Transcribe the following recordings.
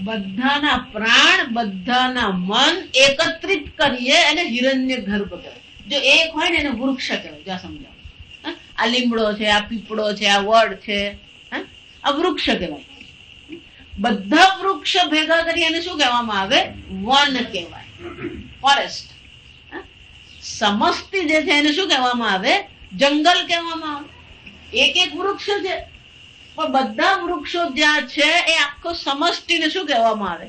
બધાના પ્રાણ, બધાના મન એકત્રિત કરીએ અને હિરણ્ય ગર્ભ કહેવાય. જો એક હોય ને એને વૃક્ષ કહેવાય. જ્યાં સમજાવો, આ લીમડો છે, આ પીપળો છે, આ વડ છે, આ વૃક્ષ કહેવાય. બધા વૃક્ષ ભેગા કરી એને શું કહેવામાં આવે? વન કહેવાય, ફોરેસ્ટ. સમષ્ટિ જે છે એને શું કહેવામાં આવે? જંગલ કહેવામાં આવે. એક એક વૃક્ષ છે પણ બધા વૃક્ષો જ્યાં છે એ આખો સમષ્ટિને શું કહેવામાં આવે?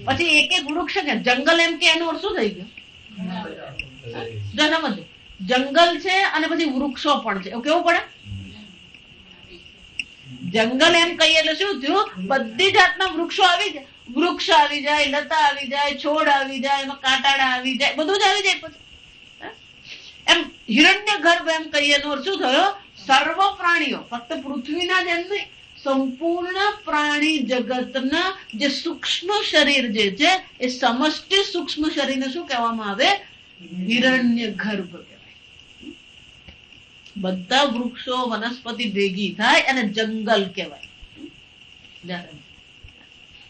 પછી એક એક વૃક્ષ કે જંગલ એમ કે એનો અર્થ શું થઈ ગયો? જો સમજો, જંગલ છે અને પછી વૃક્ષો પણ છે, એવું કેવું પડે? જંગલ એમ કહીએ એટલે શું થયું? બધી જાતના વૃક્ષો આવી જાય. વૃક્ષ આવી જાય, લતા આવી જાય, છોડ આવી જાય, એમાં કાંટાળા આવી જાય, બધું જ આવી જાય. પછી એમ હિરણ્ય ગર્ભ એમ કહીએ એનો અર્થ શું થયો? સર્વ પ્રાણીઓ, ફક્ત પૃથ્વીના જ એમ નહીં, સંપૂર્ણ પ્રાણી જગતના જે સૂક્ષ્મ શરીર જે છે એ સમષ્ટિ સૂક્ષ્મ શરીરને શું કહેવામાં આવે? હિરણ્ય ગર્ભ કહેવાય. બધા વૃક્ષો વનસ્પતિ ભેગી થાય અને જંગલ કહેવાય.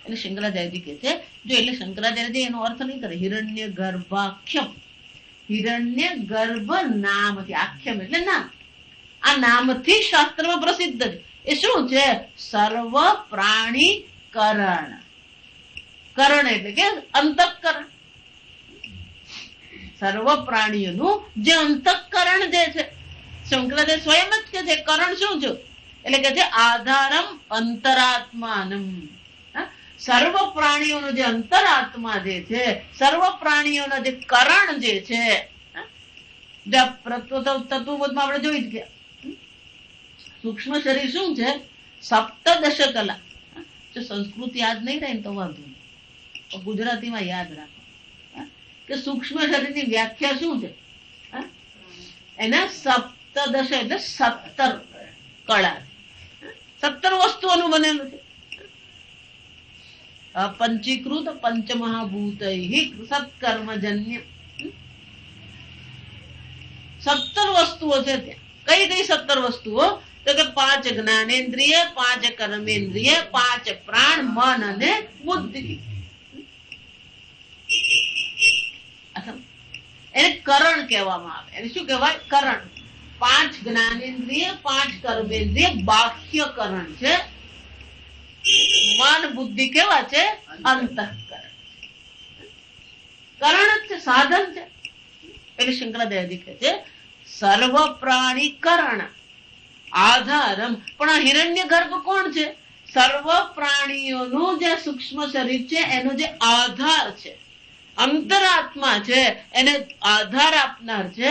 એટલે શંકરાચાર્યજી કહે છે, જો એટલે શંકરાચાર્યજી એનો અર્થ નહીં કરે હિરણ્ય ગર્ભાખ્યમ. હિરણ્ય ગર્ભ નામથી, આખ્યમ એટલે નામ. આ નામથી શાસ્ત્રમાં પ્રસિદ્ધ છે. એ શું છે? સર્વ પ્રાણી કરણ. કરણ એટલે કે અંતઃકરણ. સર્વ પ્રાણીઓનું જે અંતઃકરણ જે છે, શંકરાચાર્ય સ્વયં જ કે છે કરણ શું છે? એટલે કે છે આધારમ અંતરાત્માનમ. સર્વ પ્રાણીઓનો જે અંતરાત્મા જે છે, સર્વ પ્રાણીઓના જે કરણ જે છે, તત્વબોધમાં આપણે જોઈ જ ગયા. સૂક્ષ્મ શરીર શું છે? સપ્તદશ કલા. જો સંસ્કૃત યાદ નહીં રહે તો વાંધો નહીં, ગુજરાતીમાં યાદ રાખો કે સૂક્ષ્મ શરીરની વ્યાખ્યા શું છે? એના સપ્તદશ એટલે 17 કળા, 17 વસ્તુઓનું બનેલું છે. પંચીકૃત પંચમહાભૂતૈ સત્કર્મજન્ય 17 વસ્તુઓ છે ત્યાં. કઈ કઈ 17 વસ્તુઓ? તો કે 5 જ્ઞાનેન્દ્રિય, 5 કર્મેન્દ્રિય, 5 પ્રાણ, મન અને બુદ્ધિ. એને કરણ કહેવામાં આવે. એને શું કહેવાય? કરણ. 5 જ્ઞાનેન્દ્રિય, 5 કર્મેન્દ્રિય બાહ્ય કરણ છે. મન બુદ્ધિ કેવા છે? અંતઃકરણ. કરણ જ છે, સાધન છે. એટલે શંકરાચાર્યજી કહે છે સર્વ પ્રાણી કરણ આધારમ. પણ આ હિરણ્ય ગર્ભ કોણ છે? સર્વ પ્રાણીઓનું જે સૂક્ષ્મ શરીર છે એનો જે આધાર છે, અંતરાત્મા છે, એને આધાર આપનાર છે.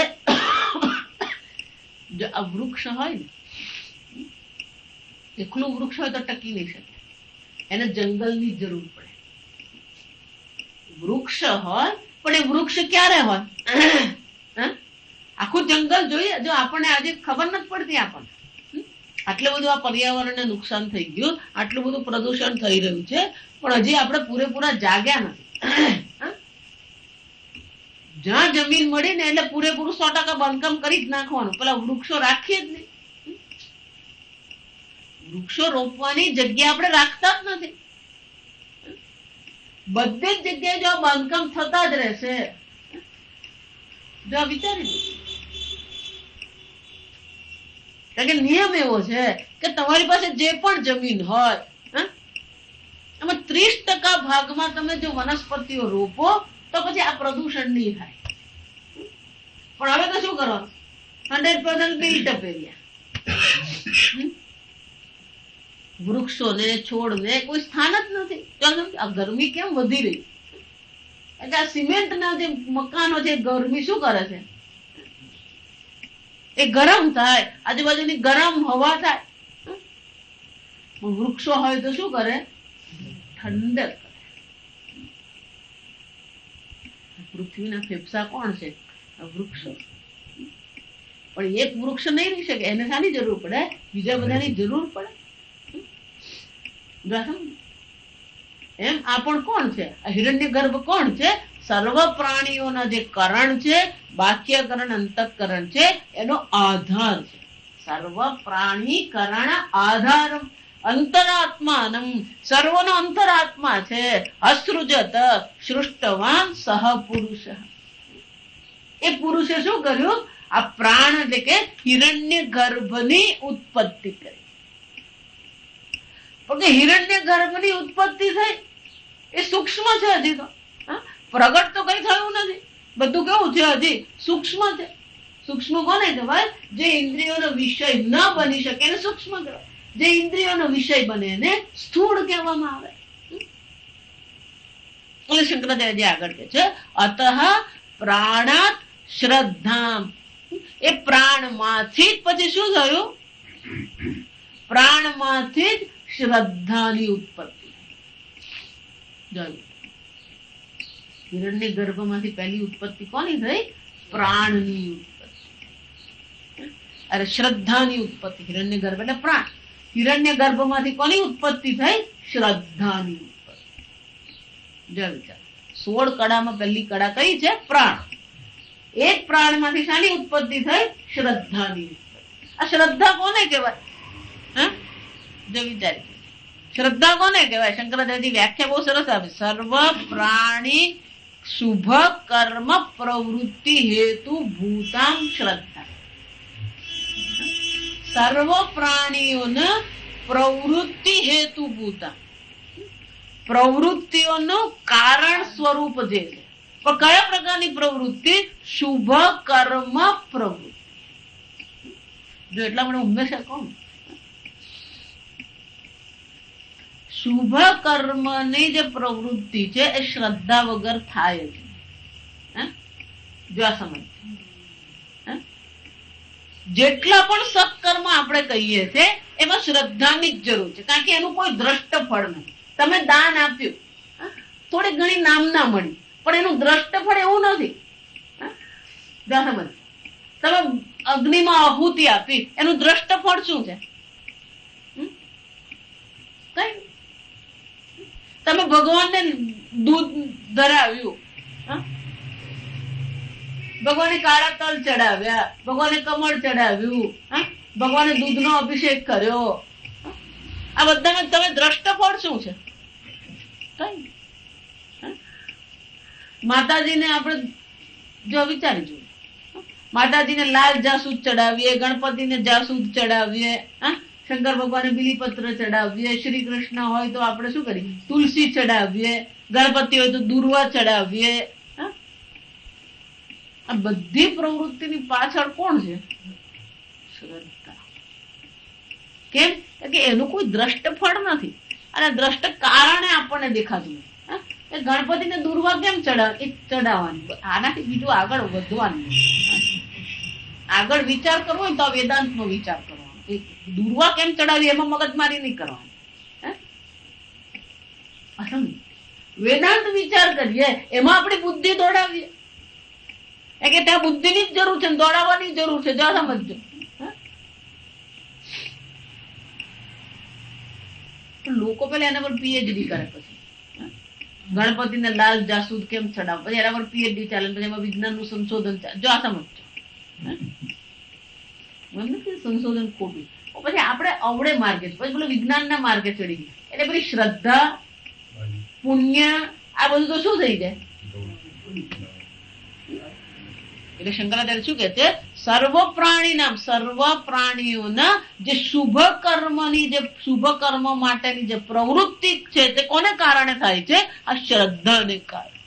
જો આ વૃક્ષ હોય ને, એકલું વૃક્ષ હોય તો ટકી નહીં શકે, એને જંગલની જરૂર પડે. વૃક્ષ હોય પણ એ વૃક્ષ ક્યારે હોય? આખું જંગલ જોઈએ. જો આપણને આજે ખબર નથી પડતી, આપણને આટલું બધું આ પર્યાવરણને નુકસાન થઈ ગયું, આટલું બધું પ્રદૂષણ થઈ રહ્યું છે, પણ હજી આપણે પૂરેપૂરા જાગ્યા નથી. જ્યાં જમીન મળી ને એટલે પૂરેપૂરું 100% બાંધકામ કરી જ નાખવાનું. પેલા વૃક્ષો રાખીએ જ નહીં. વૃક્ષો રોપવાની જગ્યા આપણે રાખતા જ નથી. બધી જ જગ્યાએ જો બાંધકામ થતા જ રહેશે. જો વિચારી કારણ કે નિયમ એવો છે કે તમારી પાસે જે પણ જમીન હોય એમાં 30% ભાગમાં તમે જો વનસ્પતિઓ રોપો તો પછી આ પ્રદૂષણ નહીં થાય. પણ હવે તો શું કરવાનું? 100% બિલ્ટ અપ એરિયા. વૃક્ષોને છોડને કોઈ સ્થાન જ નથી. આ ગરમી કેમ વધી રહી? એટલે આ સિમેન્ટના જે મકાનો છે, ગરમી શું કરે છે? એ ગરમ થાય, આજુબાજુની ગરમ હવા થાય. વૃક્ષો હોય તો શું કરે? ઠંડક કરે. પૃથ્વીના ફેફસા કોણ છે? વૃક્ષો. પણ એક વૃક્ષ નહીં રહી શકે, એને શાની જરૂર પડે? બીજા બધાની જરૂર પડે. એમ આ પણ કોણ છે? હિરણ્ય ગર્ભ કોણ છે? સર્વ પ્રાણીઓના જે કરણ છે, બાહ્યકરણ, અંતઃકરણ છે, એનો આધાર છે. સર્વ પ્રાણી કરણ આધાર. અંતરાત્માનમ, સર્વનો અંતરાત્મા છે. અસૃજત સૃષ્ટવાન સહ પુરુષ. એ પુરુષે શું કર્યું? આ પ્રાણ એટલે કે હિરણ્ય ગર્ભની ઉત્પત્તિ કરી. પણ હિરણ્ય ગર્ભની ઉત્પત્તિ થઈ એ સૂક્ષ્મ છે. હજી તો પ્રગટ તો કઈ થયું નથી. બધું કેવું છે? હજી સૂક્ષ્મ છે. સૂક્ષ્મ કોને કહેવાય? જે ઇન્દ્રિયોનો વિષય ન બની શકે એને સૂક્ષ્મ કહેવાય. જે ઇન્દ્રિયોનો વિષય બને એને સ્થૂળ કહેવામાં આવે. એટલે શંકરાચાર્ય આગળ કહે છે અતઃ પ્રાણાત શ્રદ્ધા. એ પ્રાણમાંથી જ પછી શું થયું? પ્રાણમાંથી જ શ્રદ્ધાની ઉત્પત્તિ. જોયું, હિરણ્ય ગર્ભમાંથી પહેલી ઉત્પત્તિ કોની થઈ? પ્રાણની ઉત્પત્તિ. અરે શ્રદ્ધાની ઉત્પત્તિ. હિરણ્ય ગર્ભ એટલે પ્રાણ. હિરણ્ય ગર્ભમાંથી કોની ઉત્પત્તિ થઈ? શ્રદ્ધાની ઉત્પત્તિ. જો વિચાર, 16 કળામાં પહેલી કળા કઈ છે? પ્રાણ. એક પ્રાણમાંથી શાની ઉત્પત્તિ થઈ? શ્રદ્ધાની ઉત્પત્તિ. આ શ્રદ્ધા કોને કહેવાય? જો વિચાર, શ્રદ્ધા કોને કહેવાય? શંકરાચાર્યજી વ્યાખ્યા બહુ સરસ આપે. સર્વ પ્રાણી શુભ કર્મ પ્રવૃત્તિ હેતુ ભૂતામ શ્રદ્ધા. સર્વ પ્રાણીઓને પ્રવૃત્તિ હેતુ ભૂતા, પ્રવૃત્તિઓનું કારણ સ્વરૂપ જે છે. પણ કયા પ્રકારની પ્રવૃત્તિ? શુભ કર્મ પ્રવૃત્તિ. જો એટલા મને હંમેશા કહું, શુભ કર્મની જે પ્રવૃત્તિ છે એ શ્રદ્ધા વગર થાય જ. જો આ સમજ, જેટલા પણ સત્કર્મ આપણે કહીએ છીએ એમાં શ્રદ્ધાની જ જરૂર છે. કારણ કે એનું કોઈ દ્રષ્ટ ફળ નથી. તમે દાન આપ્યું, થોડી ઘણી નામના મળી, પણ એનું દ્રષ્ટ ફળ એવું નથી. તમે અગ્નિમાં આહુતિ આપી, એનું દ્રષ્ટ ફળ શું છે? કઈ. તમે ભગવાનને દૂધ ધરાવ્યું, ભગવાને કાળા તલ ચડાવ્યા, ભગવાને કમળ ચડાવ્યું, ભગવાને દૂધનો અભિષેક કર્યો, આ બધામાં તમે દ્રષ્ટ ફળ શું છે? કઈ. માતાજીને આપણે જો વિચારી જોઈએ, માતાજીને લાલ જાસૂદ ચડાવીએ, ગણપતિને જાસૂદ ચડાવીએ, શંકર ભગવાને બીલીપત્ર ચડાવીએ, શ્રી કૃષ્ણ હોય તો આપણે શું કરીએ? તુલસી ચડાવીએ, ગણપતિ હોય તો દુર્વા ચડાવીએ. આ બધી પ્રવૃત્તિની પાછળ કોણ છે? શ્રદ્ધા. કેમ કે એનું કોઈ દ્રષ્ટ ફળ નથી અને દ્રષ્ટ કારણે આપણને દેખાતું નથી. ગણપતિને દુર્વા કેમ ચડાવવાની? આનાથી બીજું આગળ વધવાનું, આગળ વિચાર કરવો હોય તો વેદાંત નો વિચાર કરવાનો. દુર્વા કેમ ચડાવી એમાં મગજમારી નહીં કરવાની. વેદાંત વિચાર કરીએ એમાં આપણી બુદ્ધિ દોડાવીએ કે ત્યાં બુદ્ધિની જ જરૂર છે, દોડાવવાની જરૂર છે. જો સમજજો, લોકો પેલા એના પર પીએચડી કરે, પછી ગણપતિને લાલ જાસૂદ કેમ ચડાવ, પછી એના પર પીએચડી ચાલે, પછી એમાં વિજ્ઞાનનું સંશોધન ચાલે. જો આ સમજજો, સંશોધન ખોટું. પછી આપણે અવળે માર્ગે, પછી પેલું વિજ્ઞાનના માર્ગે ચડી ગયા, એટલે પછી શ્રદ્ધા, પુણ્ય, આ બધું તો શું થઈ જાય? એટલે શંકરાચાર્ય શું કે છે? સર્વ પ્રાણીના, સર્વ પ્રાણીઓના જે શુભ કર્મની, જે શુભ કર્મ માટેની જે પ્રવૃત્તિ છે તે કોને કારણે થાય છે? આ શ્રદ્ધાને કારણે.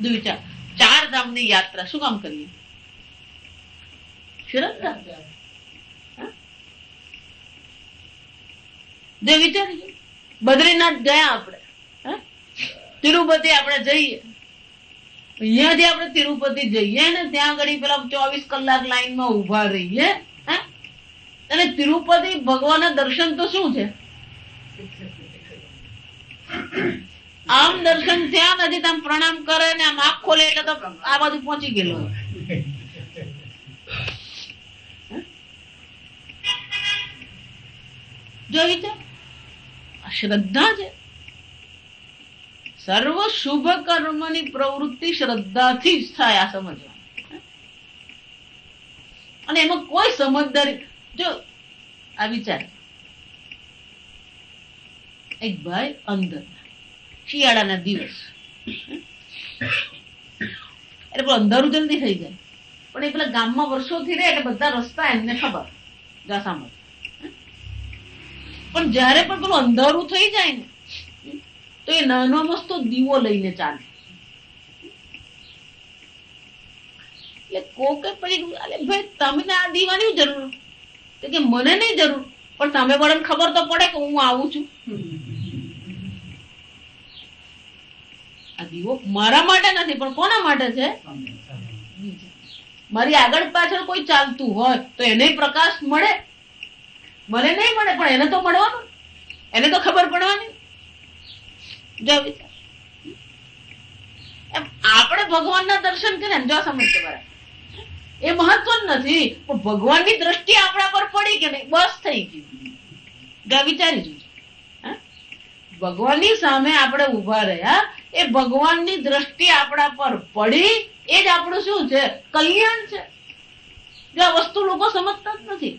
વિચાર, 4 ધામની યાત્રા શું કામ કરીએ? શ્રદ્ધા. જે વિચારી, બદ્રીનાથ ગયા આપણે, તિરુપતિ આપણે જઈએ, અહીંયાથી આપણે તિરુપતિ જઈએ ને ત્યાં આગળ પેલા 24 કલાક લાઈનમાં ઉભા રહીએ, અને તિરુપતિ ભગવાનના દર્શન તો શું છે? આમ દર્શન થયા નથી, આમ પ્રણામ કરે ને આમ આંખ ખોલે એટલે તો આ બાજુ પહોંચી ગયેલો. જો વિચાર, શ્રદ્ધા છે. સર્વ શુભ કર્મની પ્રવૃત્તિ શ્રદ્ધાથી જ થાય, આ સમજવા. અને એમાં કોઈ સમજદારી, જો આ વિચાર, એક ભાઈ અંદર શિયાળાના દિવસ એટલે પેલું અંધારું જલ્દી થઈ જાય, પણ એ પેલા ગામમાં વર્ષોથી રહે એટલે બધા રસ્તા એમને ખબર જાસામાં. પણ જયારે પણ પેલું અંધારું થઈ જાય ને તો એ નાનો મસ્તો દીવો લઈને ચાલે. એટલે કોકે પછી અરે ભાઈ તમને આ દીવાની જરૂર? તો કે મને નહીં જરૂર, પણ સામે વાળાને ખબર તો પડે કે હું આવું છું. આ દીવો મારા માટે નથી, પણ કોના માટે છે? મારી આગળ પાછળ કોઈ ચાલતું હોય તો એને પ્રકાશ મળે, મને નહીં મળે પણ એને તો મળવાનું, એને તો ખબર પડવાની. જો વિચાર એમ આપણે ભગવાનના દર્શન કર્યા જો સમજ બરાબર એ મહત્વ નથી, પણ ભગવાનની દ્રષ્ટિ આપણા પર પડી કે નહીં બસ થઈ ગયું. જો વિચારી જોજો, ભગવાનની સામે આપણે ઉભા રહ્યા, એ ભગવાનની દ્રષ્ટિ આપણા પર પડી, એ જ આપણું શું છે? કલ્યાણ છે. જો આ વસ્તુ લોકો સમજતા જ નથી.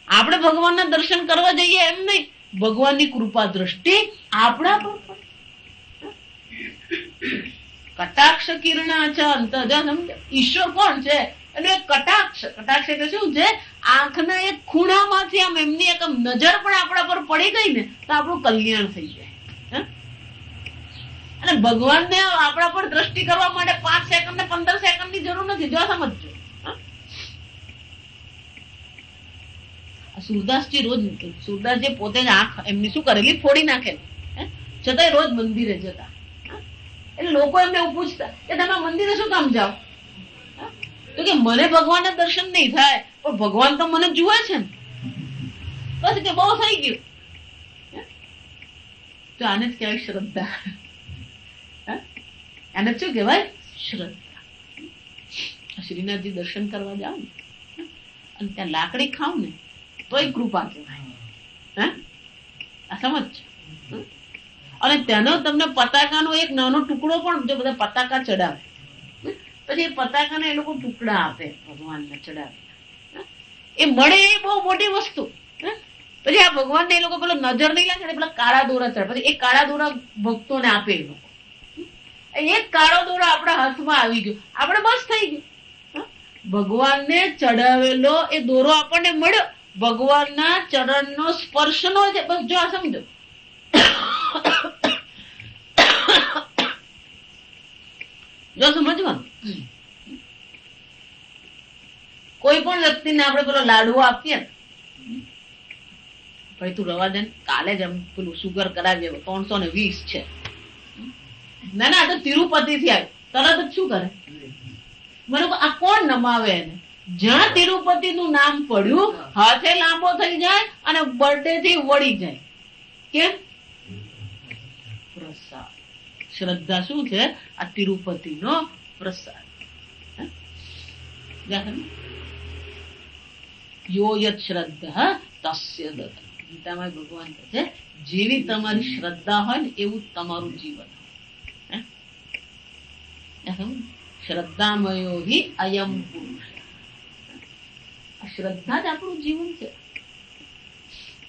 આપણે ભગવાનના દર્શન કરવા જઈએ એમ નહીં, ભગવાનની કૃપા દ્રષ્ટિ આપણા પર પડે. કટાક્ષ કિરણા છે અંત. ઈશ્વર કોણ છે? એટલે કટાક્ષ, કટાક્ષ એટલે શું છે? આંખના એક ખૂણામાંથી આમ એમની એક નજર પણ આપણા પર પડી ગઈ ને તો આપણું કલ્યાણ થઈ જાય. અને ભગવાનને આપણા પર દ્રષ્ટિ કરવા માટે 5 સેકન્ડ ને 15 સેકન્ડ ની જરૂર નથી. જો સમજજો, સુરદાસજી રોજ સુરદાસજી પોતે જ આંખ એમની શું કરેલી ફોડી નાખેલી, છતાંય રોજ મંદિરે જતા. એટલે લોકો એમને એવું પૂછતા કે તમે મંદિરે શું કામ જાઓ? તો કે મને ભગવાનના દર્શન નહીં થાય, પણ ભગવાન તો મને જુએ છે ને. બસ કે બહુ થઈ ગયું. તો આને જ કહેવાય શ્રદ્ધા. આને શું કહેવાય? શ્રદ્ધા. શ્રીનાથજી દર્શન કરવા જાઓ ને અને ત્યાં લાકડી ખાવ ને તોય કૃપા કહેવાય. આ સમજ છે? અને તેનો તમને પતાકાનો એક નાનો ટુકડો પણ, જો બધા પતાકા ચડાવે પછી એ પતાકાને એ લોકો ટુકડા આપે ભગવાનને ચડાવે, એ મળે એ બહુ મોટી વસ્તુ. પછી આ ભગવાનને એ લોકો પેલો નજર નહીં લાગે પેલા કાળા દોરા ચડાવે, પછી એ કાળા દોરા ભક્તોને આપે. એ લોકો એક કાળો દોરો આપણા હાથમાં આવી ગયો, આપણે બસ થઈ ગયું. ભગવાનને ચડાવેલો એ દોરો આપણને મળ્યો, ભગવાનના ચરણનો સ્પર્શનો છે. બસ જો આ સમજો. જો સમજવાનું, કોઈ પણ વ્યક્તિને આપણે પેલો લાડવો આપીએ ને, ભાઈ તું રવા દે ને, કાલે જ એમ પેલું સુગર કરાવીએ 320 છે. ના ના, આ તો તિરુપતિ થી આવ્યું. તરત જ શું કરે? મને આ કોણ નમાવે એને? જ્યાં તિરુપતિ નું નામ પડ્યું હાથે લાંબો થઈ જાય અને બર્થડે થી વળી જાય. કેમ? પ્રસાદ. શ્રદ્ધા શું છે? આ તિરુપતિ નો પ્રસાદ. યો યત શ્રદ્ધા તસ્ય દત્ત. ગીતામાં ભગવાન કહે છે જેવી તમારી શ્રદ્ધા હોય ને એવું તમારું જીવન. શ્રદ્ધામયો હિ અયમ પુરુષ. શ્રદ્ધા જ આપણું જીવન છે.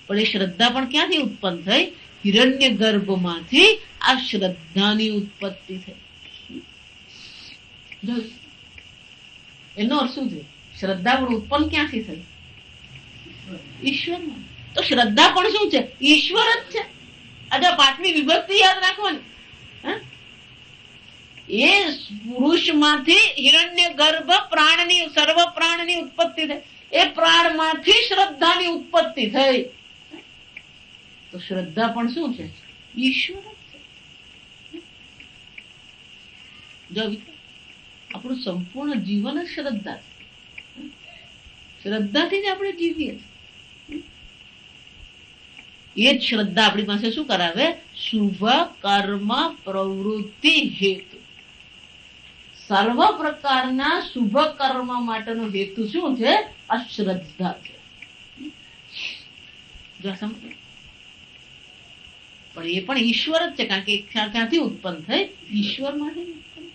પણ એ શ્રદ્ધા પણ ક્યાંથી ઉત્પન્ન થઈ? હિરણ્ય ગર્ભમાંથી આ શ્રદ્ધાની ઉત્પત્તિ થઈ. એનો અર્થ શું છે? શ્રદ્ધા પણ ઉત્પન્ન ક્યાંથી થઈ? ઈશ્વરમાં. તો શ્રદ્ધા પણ શું છે? ઈશ્વર જ છે. આજે 5મી વિભક્તિ યાદ રાખવાની. એ પુરુષ માંથી હિરણ્ય ગર્ભ પ્રાણની, સર્વ પ્રાણની ઉત્પત્તિ થઈ. એ પ્રાણ માંથી શ્રદ્ધાની ઉત્પત્તિ થઈ. તો શ્રદ્ધા પણ શું છે? ઈશ્વર જ છે. જો આપણું સંપૂર્ણ જીવન જ શ્રદ્ધા છે. શ્રદ્ધાથી જ આપણે જીવીએ. એ જ શ્રદ્ધા આપણી પાસે શું કરાવે? શુભ કર્મ પ્રવૃત્તિ હેતુ. સર્વ પ્રકારના શુભ કર્મ માટેનો હેતુ શું છે? આ શ્રદ્ધા છે. પણ એ પણ ઈશ્વર જ છે, કારણ કે ક્યાંથી ઉત્પન્ન થઈ? ઈશ્વરમાંથી ઉત્પન્ન.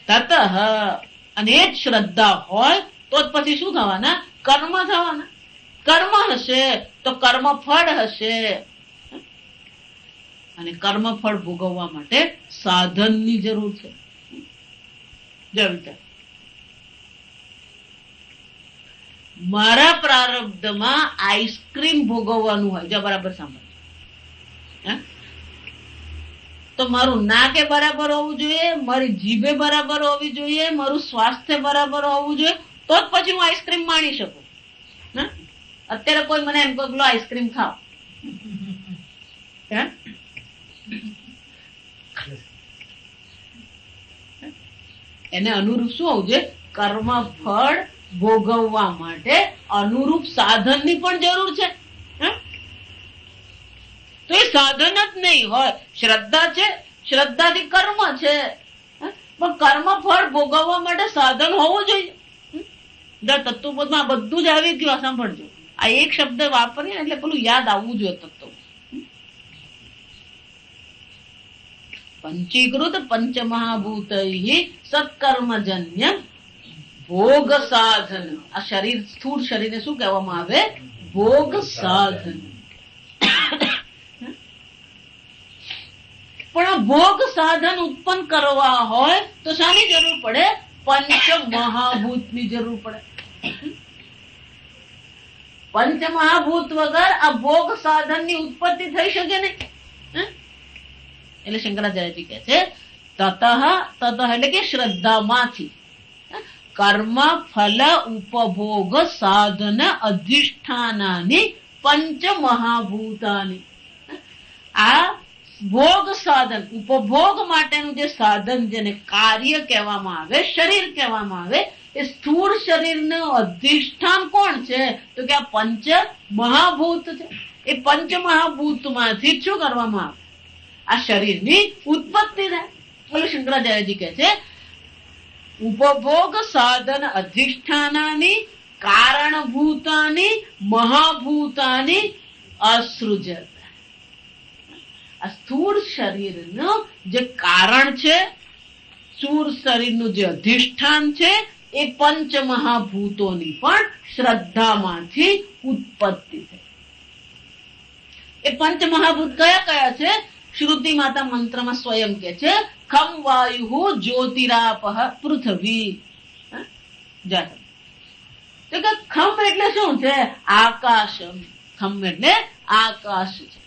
તતઃ, અને જ શ્રદ્ધા હોય તો જ પછી શું થવાના? કર્મ થવાના. કર્મ હશે તો કર્મફળ હશે, અને કર્મફળ ભોગવવા માટે સાધનની જરૂર છે. મારા પ્રારબ્ધમાં આઈસ્ક્રીમ ભોગવવાનું હોય, જો બરાબર સાંભળો, તો મારું નાકે બરાબર હોવું જોઈએ, મારી જીભે બરાબર હોવી જોઈએ, મારું સ્વાસ્થ્ય બરાબર હોવું જોઈએ, તો જ પછી હું આઈસ્ક્રીમ માણી શકું. અત્યારે કોઈ મને એમ કહે આઈસ્ક્રીમ ખાઓ, એને અનુરૂપ શું હોવું જોઈએ? કર્મ ફળ ભોગવવા માટે અનુરૂપ સાધનની પણ જરૂર છે. તો એ સાધન જ નહીં હોય. શ્રદ્ધા છે, શ્રદ્ધાથી કર્મ છે, પણ કર્મ ફળ ભોગવવા માટે સાધન હોવું જોઈએ. તત્વબોધમાં બધું જ આવી ગયું. સાંભળજો, આ એક શબ્દ વાપરીએ એટલે પેલું યાદ આવવું જોઈએ. તત્વ પંચીકૃત પંચમહાભૂતૈ સત્કર્મજન્ય ભોગ સાધન. આ શરીર, સ્થૂળ શરીરને શું કહેવામાં આવે? ભોગ સાધન. પણ આ ભોગ સાધન ઉત્પન્ન કરવા હોય તો શાની જરૂર પડે? પંચ મહાભૂતની જરૂર પડે. પંચ મહાભૂત વગર આ ભોગ સાધનની ઉત્પત્તિ થઈ શકે નહીં. એટલે શંકરાચાર્યજી કહે છે તતઃ એટલે કે શ્રદ્ધામાંથી કર્મ ફલ ઉપભોગ સાધન અધિષ્ઠાનાની પંચ મહાભૂતાની. આ ભોગ સાધન, ઉપભોગ માટેનું જે સાધન, જેને કાર્ય કહેવામાં આવે, શરીર કહેવામાં આવે, એ સ્થૂળ શરીરનું અધિષ્ઠાન કોણ છે? તો કે આ પંચ મહાભૂત છે. એ પંચ મહાભૂતમાંથી શું કરવામાં આવે? આ શરીરની ઉત્પત્તિ થાય. એટલે શંકરાચાર્યજી કહે છે ઉપભોગ સાધન અધિષ્ઠાનાની કારણભૂતાની મહાભૂતાની અસૃજત. આ સ્થૂળ શરીરનું જે કારણ છે, સ્થૂળ શરીરનું જે અધિષ્ઠાન છે, એ પંચ મહાભૂતોની પણ શ્રદ્ધામાંથી ઉત્પત્તિ થઈ. એ પંચ મહાભૂત કયા કયા છે? શ્રુતિ માતા મંત્રમાં સ્વયં કે છે ખમ વાયુ જ્યોતિરાપહ પૃથ્વી. તો કે ખમ એટલે શું છે? આકાશ. ખમ એટલે આકાશ છે.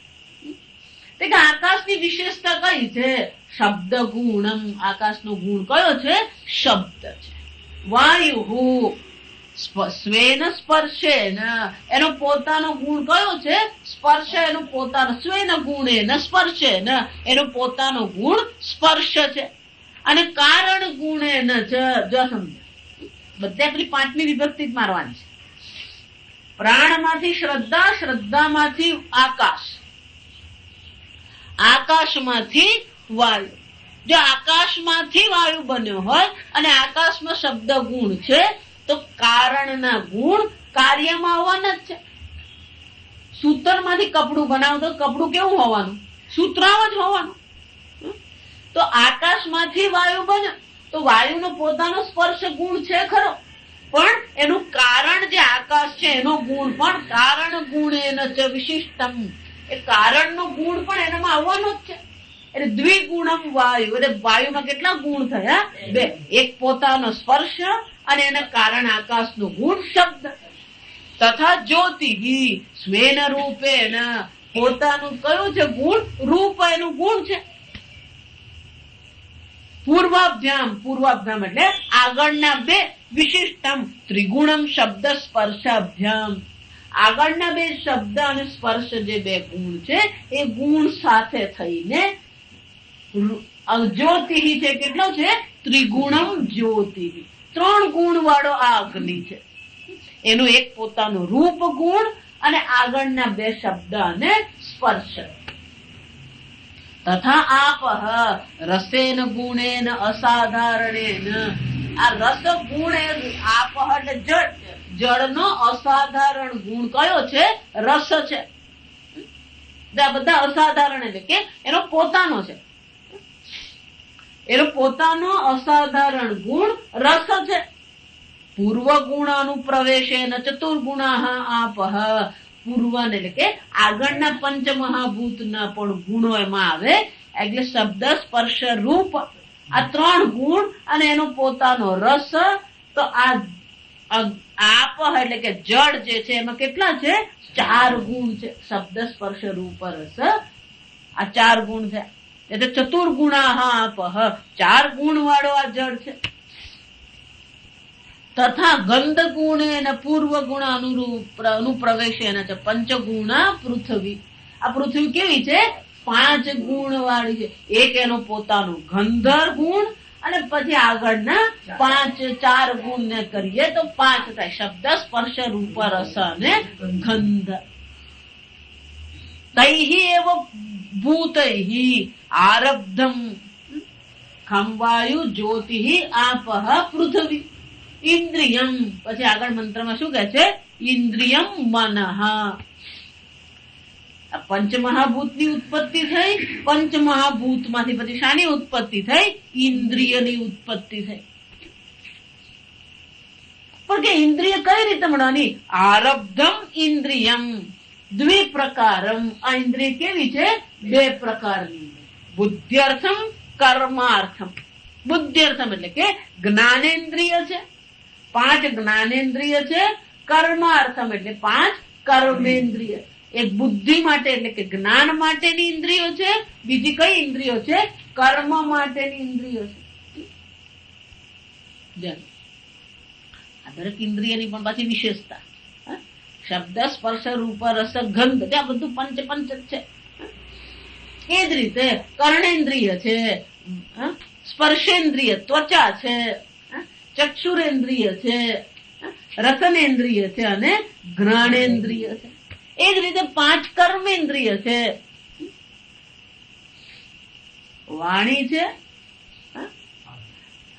આકાશની વિશેષતા કઈ છે? શબ્દ ગુણમ. આકાશનો ગુણ કયો છે? શબ્દ છે. વાયુ સ્વેન સ્પર્શેન. એનો પોતાનો ગુણ કયો છે? સ્પર્શ. એનો પોતાનો સ્વેન ગુણેન સ્પર્શેન. એનો પોતાનો ગુણ સ્પર્શ છે. અને કારણ ગુણેન છે. જો સમજો, બધા પેલી પાંચમી વિભક્તિ જ મારવાની છે. પ્રાણમાંથી શ્રદ્ધા, શ્રદ્ધામાંથી આકાશ, આકાશમાંથી વાયુ. જો આકાશમાંથી વાયુ બન્યો હોય અને આકાશમાં શબ્દ ગુણ છે, તો કારણના ગુણ કાર્યમાં આવવાના જ છે. સૂતરમાંથી કપડું બનાવો તો કપડું કેવું હોવાનું? સૂત્રાવ જ હોવાનું. તો આકાશમાંથી વાયુ બન્યો તો વાયુનો પોતાનો સ્પર્શ ગુણ છે ખરો, પણ એનું કારણ જે આકાશ છે એનો ગુણ પણ કારણ ગુણેન ચ વિશિષ્ટમ. એ કારણનો ગુણ પણ એનામાં આવવાનો જ છે. એટલે દ્વિગુણમ વાયુ. એટલે વાયુમાં કેટલા ગુણ થયા? બે. એક પોતાનો સ્પર્શ અને એના કારણ આકાશનો ગુણ શબ્દ. તથા જ્યોતિ સ્વેન રૂપેન. પોતાનું કયું છે ગુણ? રૂપ એનું ગુણ છે. પૂર્વાભ્યામ. પૂર્વાભ્યામ એટલે આગળના બે. વિશિષ્ટમ ત્રિગુણમ શબ્દ સ્પર્શાભ્યામ. આગળના બે શબ્દ અને સ્પર્શ જે બે ગુણ છે એ ગુણ સાથે થઈને જ્યોતિ છે. કેટલો છે? ત્રિગુણમ જ્યોતિ. 3 ગુણ વાળો આ અગ્નિ છે. એનું એક પોતાનું રૂપ ગુણ અને આગળના બે શબ્દ અને સ્પર્શ. તથા આપહ રસેન ગુણેન અસાધારણેન. આ રસ ગુણ આપહ એટલે જળ. જળનો અસાધારણ ગુણ કયો છે? રસ છે. આ બધા અસાધારણ એટલે કે એનો પોતાનો છે. એનો પોતાનો અસાધારણ ગુણ રસ છે. પૂર્વ ગુણ અનુપ્રવેશેન ચતુર્ગુણાહ આપઃ. પૂર્વ એટલે કે આગળના પંચમહાભૂતના પણ ગુણો એમાં આવે, એટલે શબ્દ સ્પર્શ રૂપ આ 3 ગુણ અને એનો પોતાનો રસ. તો આ આપ એટલે કે જળ જે છે એમાં કેટલા છે? 4 ગુણ છે. શબ્દ સ્પર્શ રૂપ રસ આ 4 ગુણ છે. એટલે ચતુર્ગુણાહ આપઃ, 4 ગુણ વાળો આ જળ છે. તથા ગંધ ગુણેન પૂર્વ ગુણ અનુપ્રવેશેન ચ પંચગુણ પૃથ્વી. આ પૃથ્વી કેવી છે? 5 ગુણ વાળી છે. એક એનો પોતાનો ગંધર ગુણ અને પછી આગળના 4 ગુણ ને કરીએ તો 5 થાય. શબ્દ સ્પર્શ રૂપ રસ અને ગંધ. તૈહિ એવ ભૂતૈહિ આરબ્ધમ ખંવાયુ જ્યોતિઃ આપઃ પૃથ્વી ઇન્દ્રિયમ. પછી આગળ મંત્રમાં શું કહે છે? ઇન્દ્રિયમ મનઃ. પંચમહાભૂતની ઉત્પત્તિ થઈ. પંચમહાભૂતમાંથી પછી શાની ઉત્પત્તિ થઈ? ઇન્દ્રિયની ઉત્પત્તિ થઈ. પણ કે ઇન્દ્રિય કઈ રીતે મળવાની? આરબ્ધમ ઇન્દ્રિયમ દ્વિપ્રકારમ. આ ઇન્દ્રિય કેવી છે? 2 પ્રકારની. બુદ્ધ્યર્થમ કર્માર્થમ. બુદ્ધ્યર્થમ એટલે કે જ્ઞાનેન્દ્રિય છે, 5 જ્ઞાનેન્દ્રિય છે. કર્માર્થમ એટલે 5 કર્મેન્દ્રિય. એક બુદ્ધિ માટે એટલે કે જ્ઞાન માટેની ઇન્દ્રિયો છે, બીજી કઈ ઇન્દ્રિયો છે? કર્મ માટેની ઇન્દ્રિયો છે. આ દરેક ઇન્દ્રિયની પણ પાછી વિશેષતા. શબ્દ સ્પર્શ રૂપ રસ ગંધ ત્યાં બધું પંચ જ છે. એ જ રીતે કર્ણેન્દ્રિય છે, સ્પર્શેન્દ્રિય ત્વચા છે, ચક્ષુરેન્દ્રિય છે, રસનેન્દ્રિય છે અને ઘ્રાણેન્દ્રિય છે. એ જ રીતે 5 કર્મેન્દ્રિય છે. વાણી છે,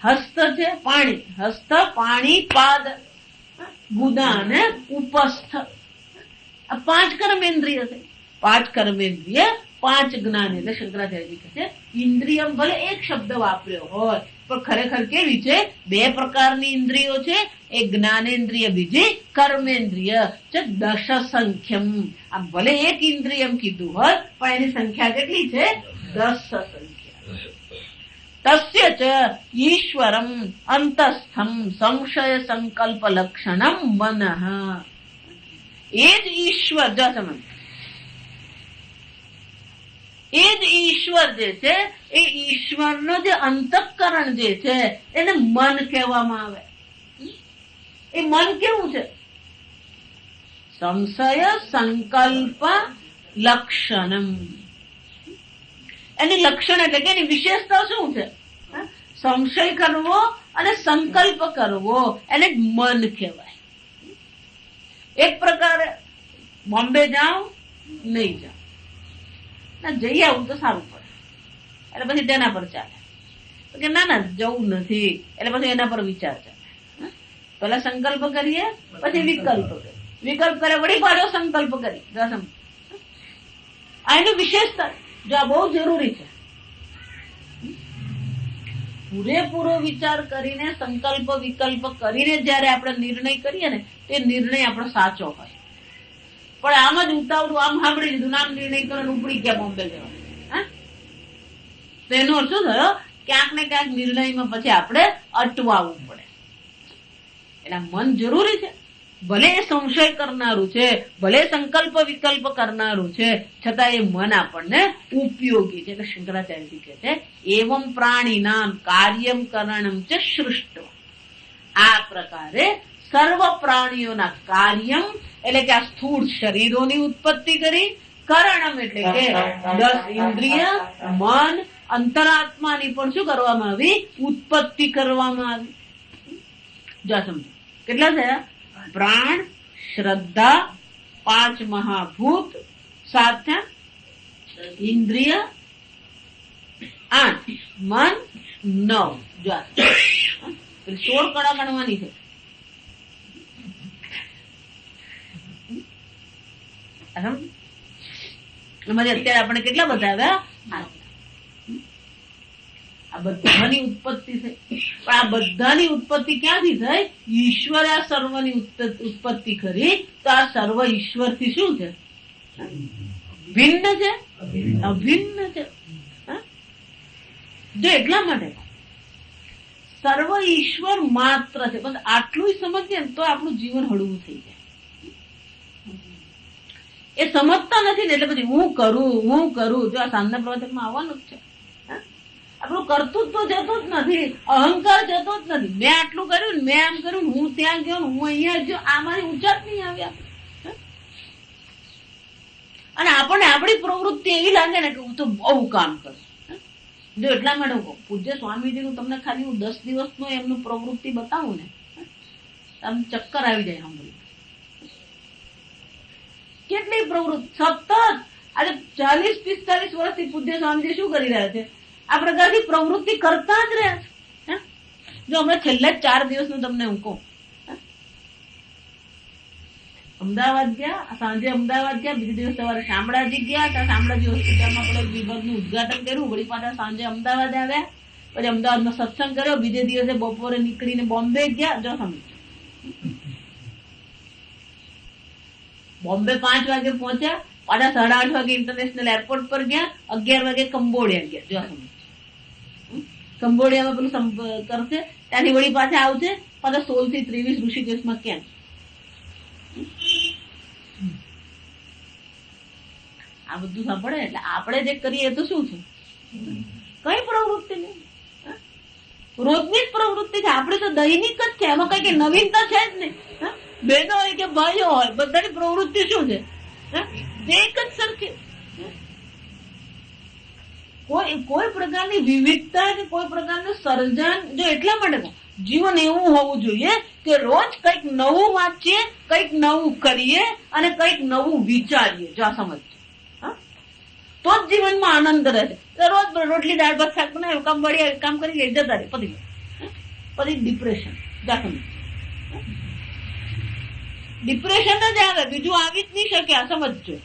હસ્ત છે, પાણી, હસ્ત પાણી પાદ ગુદા અને ઉપસ્થ. આ 5 કર્મેન્દ્રિય છે. 5 કર્મેન્દ્રિય 5 જ્ઞાન. એટલે શંકરાચાર્યજી કહે છે ઇન્દ્રિયમ ભલે એક શબ્દ વાપર્યો હોય પણ ખરેખર કેવી છે? 2 પ્રકારની ઇન્દ્રિયો છે. એક જ્ઞાનેન્દ્રિય, બીજી કર્મેન્દ્રિય. દશ સંખ્યમ. આ ભલે એક ઇન્દ્રિયમ કીધું હોય પણ એની સંખ્યા કેટલી છે? 10 સંખ્યા. તસ્ય ચ ઈશ્વરમ અંતસ્થમ સંશય સંકલ્પ લક્ષણમ મનઃ. એ જ ઈશ્વર, જો સમજ, એ જ ઈશ્વર જે છે એ ઈશ્વરનો જે અંતઃકરણ જે છે એને મન કહેવામાં આવે. એ મન કેવું છે? સંશય સંકલ્પ લક્ષણમ. એની લક્ષણ એટલે કે એની વિશેષતા શું છે? સંશય કરવો અને સંકલ્પ કરવો એને મન કહેવાય. એક પ્રકારે બોમ્બે જાઉં નહીં જાઉં, જઈ આવું તો સારું પડે, એટલે પછી તેના પર ચાલે. કે ના ના જવું નથી, એટલે પછી એના પર વિચાર ચાલે. પેલા સંકલ્પ કરીએ, પછી વિકલ્પ કરીએ, વિકલ્પ કરે વળી પાડો સંકલ્પ કરી. આ એની વિશેષતા. જો આ બહુ જરૂરી છે. પૂરેપૂરો વિચાર કરીને સંકલ્પ વિકલ્પ કરીને જયારે આપણે નિર્ણય કરીએ ને તે નિર્ણય આપણો સાચો હોય. પણ આમ જ ઉતાવળું આમ સાંભળી લીધું, આમ નિર્ણય કરો ઉપડી ગયા બોમ્બે જવા. તો એનો અર્થ શું થયો? ક્યાંક ને ક્યાંક નિર્ણયમાં પછી આપણે અટવાવું પડે. એટલે મન જરૂરી છે. ભલે એ સંશય કરનારું છે, ભલે સંકલ્પ વિકલ્પ કરનારું છે, છતાં એ મન આપણને ઉપયોગી છે. એટલે શંકરાચાર્યજી કહે છે એવમ પ્રાણીનામ કાર્યમ કरणम ચ સૃષ્ટ. આ પ્રકારે સર્વ પ્રાણીઓના કાર્યમ એટલે કે આ સ્થૂળ શરીરોની ઉત્પત્તિ કરી. કરણમ એટલે કે 10 ઇન્દ્રિય, મન, અંતરાત્માની પણ શું કરવામાં આવી? ઉત્પત્તિ કરવામાં આવી. જો સમજો કેટલા થયા? પ્રાણ, શ્રદ્ધા, 5 મહાભૂત, 7 ઇન્દ્રિય, 8 મન, 9. જો 16 કળા ગણવાની છે. એમાંથી અત્યારે આપણે કેટલા બતાવ્યા? આ બધાની ઉત્પત્તિ થઈ. પણ આ બધાની ઉત્પત્તિ ક્યાંથી થઈ? ઈશ્વરે આ સર્વની ઉત્પત્તિ કરી. તો આ સર્વ ઈશ્વરથી શું છે? ભિન્ન છે, અભિન્ન છે. જો એટલા માટે સર્વ ઈશ્વર માત્ર છે. બસ આટલું સમજીએ ને તો આપણું જીવન હળવું થઈ જાય. એ સમજતા નથી ને એટલે પછી હું કરું. જો આ સાંજના પ્રવચનમાં આવવાનું જ છે. આપણું કરતું તો જતું જ નથી, અહંકાર જતો જ નથી. મેં આટલું કર્યું ને, મેં આમ કર્યું, હું ત્યાં ગયો, હું અહીંયા ગયો, આ મારી ઊંચા જ નહીં આવ્યા. અને આપણને આપણી પ્રવૃત્તિ એવી લાગે ને કે હું તો બહુ કામ કરું. જો એટલા માટે કહું, પૂજ્ય સ્વામીજીનું તમને ખાલી હું 10 દિવસનું એમનું પ્રવૃત્તિ બતાવું ને, આમ ચક્કર આવી જાય સાંભળી. કેટલી પ્રવૃત્તિ સતત આજે 40-45 વર્ષથી પૂજ્ય સ્વામીજી શું કરી રહ્યા છે? આ પ્રકારની પ્રવૃત્તિ કરતા જ રહ્યા છે. જો હમણાં છેલ્લા 4 દિવસનું તમને હું કહું, અમદાવાદ ગયા, સાંજે અમદાવાદ ગયા, બીજે દિવસ સવારે શામળાજી ગયા. ત્યાં શામળાજી હોસ્પિટલમાં આપણે વિભાગનું ઉદઘાટન કર્યું. વળી પાછા સાંજે અમદાવાદ આવ્યા, પછી અમદાવાદમાં સત્સંગ કર્યો. બીજે દિવસે બપોરે નીકળીને બોમ્બે ગયા. જો સમજ, બોમ્બે 5 વાગે પહોંચ્યા, પાછા 8:30 વાગે ઇન્ટરનેશનલ એરપોર્ટ પર ગયા, 11 વાગે કંબોડિયા ગયા. જો સમજ, કંબોડિયામાં પેલું કરશે, ત્યાંથી વળી પાછા આવશે, પાછા 16 થી 23 ઋષિકેશમાં કેમ્પ. આ બધું સાંભળે એટલે આપણે જે કરીએ તો શું છે? કઈ પ્રવૃત્તિ નહીં, રોજની જ પ્રવૃત્તિ છે. આપણે તો દૈનિક જ છે, એમાં કઈ નવીનતા છે જ નહીં. બહેનો હોય કે ભાઈઓ હોય, બધાની પ્રવૃત્તિ શું છે? એક જ સરખી. કોઈ પ્રકારની વિવિધતા કે કોઈ પ્રકારનું સર્જન. જો એટલા માટે જીવન એવું હોવું જોઈએ કે રોજ કંઈક નવું વાંચીએ, કંઈક નવું કરીએ અને કંઈક નવું વિચારીએ. જો આ સમજ, તો જ જીવનમાં આનંદ રહે. રોજ રોટલી દાળ ભાત શાક બનાવ્યું, કામ વળી કામ કરી લઈ જતા રહે, પછી ડિપ્રેશન. ડિપ્રેશન જ આવે, બીજું આવી જ નહીં શકે. આ સમજજો.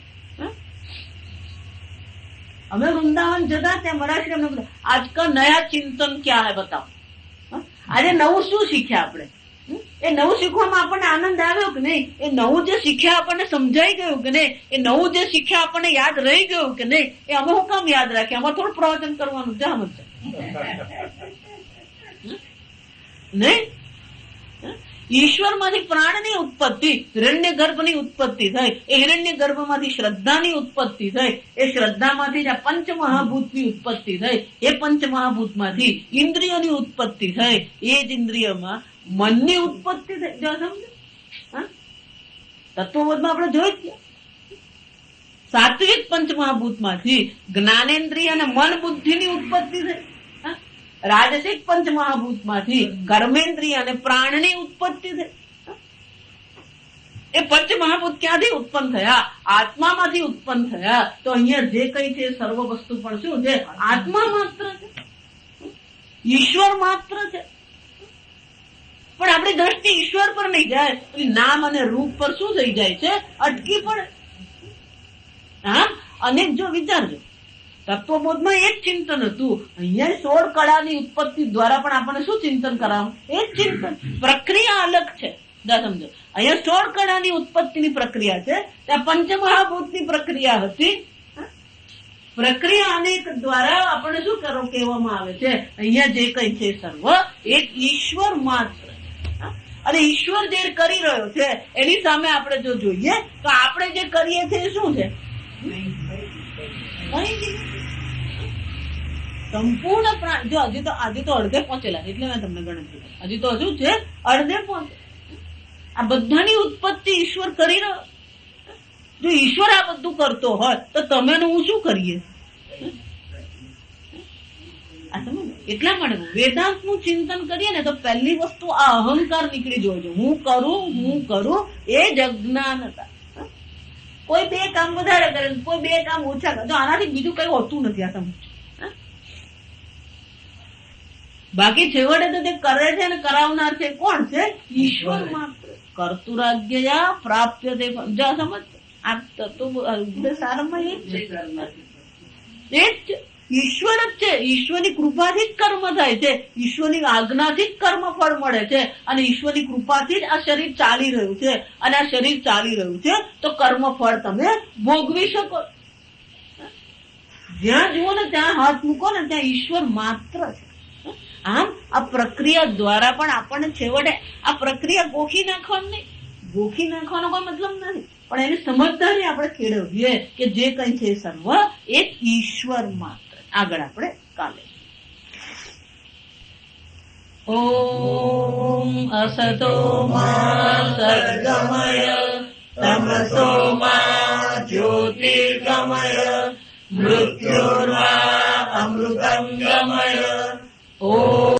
અમે વૃંદાવન જતા ત્યાં મરાઠી અમને આજકા નયા ચિંતન ક્યાં હે બતાવો. આજે નવું શું શીખ્યા આપણે? એ નવું શીખવામાં આપણને આનંદ આવ્યો કે નહીં? એ નવું જે શીખ્યા આપણને સમજાઈ ગયું કે નહીં? એ નવું જે શીખ્યા આપણને યાદ રહી ગયું કે નહીં? એ અમે હું કામ યાદ રાખીએ? અમારે થોડું પ્રવચન કરવાનું છે નહીં. ઈશ્વર માંથી પ્રાણની ઉત્પત્તિ, હિરણ્ય ગર્ભની ઉત્પત્તિ થઈ. એ હિરણ્ય ગર્ભમાંથી શ્રદ્ધાની ઉત્પત્તિ થઈ. એ શ્રદ્ધામાંથી આ પંચમહાભૂતની ઉત્પત્તિ થઈ. એ પંચમહાભૂતમાંથી ઇન્દ્રિયોની ઉત્પત્તિ થઈ. એ જ ઇન્દ્રિયોમાં મનની ઉત્પત્તિ થઈ. જો સમજો, તત્વબોધમાં આપણે જોઈ જ સાત્વિક પંચમહાભૂતમાંથી જ્ઞાનેન્દ્રિય અને મન બુદ્ધિની ઉત્પત્તિ થઈ. રાજસિક પંચમહાભૂતમાંથી કર્મેન્દ્રિય અને પ્રાણની ઉત્પત્તિ થઈ. એ પંચમહાભૂત ક્યાંથી ઉત્પન્ન થયા? આત્મામાંથી ઉત્પન્ન થયા. તો અહીંયા જે કઈ છે સર્વ વસ્તુ પણ શું છે? આત્મા માત્ર છે, ઈશ્વર માત્ર છે. પણ આપણી દ્રષ્ટિ ઈશ્વર પર નહીં જાય, નામ અને રૂપ પર શું થઈ જાય છે? અટકી પડે. હા, અનેક જો વિચારજો, તત્વબોધમાં એ જ ચિંતન હતું. અહીંયા 16 કળાની ઉત્પત્તિ દ્વારા પણ આપણને શું ચિંતન કરાવવું? એ જ ચિંતન. પ્રક્રિયા અલગ છે. સમજો, અહીંયા 16 કળાની ઉત્પત્તિની પ્રક્રિયા છે, ત્યાં પંચમહાભૂતની પ્રક્રિયા હતી. પ્રક્રિયા અનેક દ્વારા આપણને શું કહેવામાં આવે છે? અહીંયા જે કઈ છે સર્વ એક ઈશ્વર માત્ર. અને ઈશ્વર જે કરી રહ્યો છે એની સામે આપણે જો જોઈએ તો આપણે જે કરીએ છીએ શું છે? સંપૂર્ણ પ્રાણ. જો આજે તો અડધે પહોંચેલા, એટલે મેં તમને ગણતરી હજી તો હજુ છે અડધે પહોંચે. આ બધાની ઉત્પત્તિ ઈશ્વર કરી રહ્યો. જો ઈશ્વર આ બધું કરતો હોય તો તમે હું શું કરીએ? એટલા માટે વેદાંત નું ચિંતન કરીએ ને તો પહેલી વસ્તુ આ અહંકાર નીકળી જોજો. હું કરું એ જ અજ્ઞાન હતા. કોઈ 2 કામ વધારે કરે, કોઈ 2 કામ ઓછા કરે. તો આનાથી બીજું કઈ હોતું નથી. આ સમજ. બાકી છેવટે તો જે કરે છે અને કરાવનાર છે કોણ છે? ઈશ્વર માત્ર. કર્તુરાજ્ઞયા પ્રાપ્ય તે. સમજ, આ તો સારામાં એ જ છે. ઈશ્વર જ છે. ઈશ્વરની કૃપાથી જ કર્મ થાય છે, ઈશ્વરની આજ્ઞાથી જ કર્મ ફળ મળે છે, અને ઈશ્વરની કૃપાથી જ આ શરીર ચાલી રહ્યું છે. અને આ શરીર ચાલી રહ્યું છે તો કર્મ ફળ તમે ભોગવી શકો. જ્યાં જુઓ ને ત્યાં હાથ મૂકો ને ત્યાં ઈશ્વર માત્ર છે. આમ આ પ્રક્રિયા દ્વારા પણ આપણને છેવટે આ પ્રક્રિયા ગોખી નાખવાનું નહીં. ગોખી નાખવાનો કોઈ મતલબ નથી, પણ એની સમજદારી આપણે કેળવીએ કે જે કંઈ છે સર્વ એક ઈશ્વર માત્ર. આગળ આપણે કાલે. ઓમ અસતો મા સદ્ગમય તમસો મા જ્યોતિર્ગમય મૃત્યુર્વા અમૃતમ ગમય. ઓમ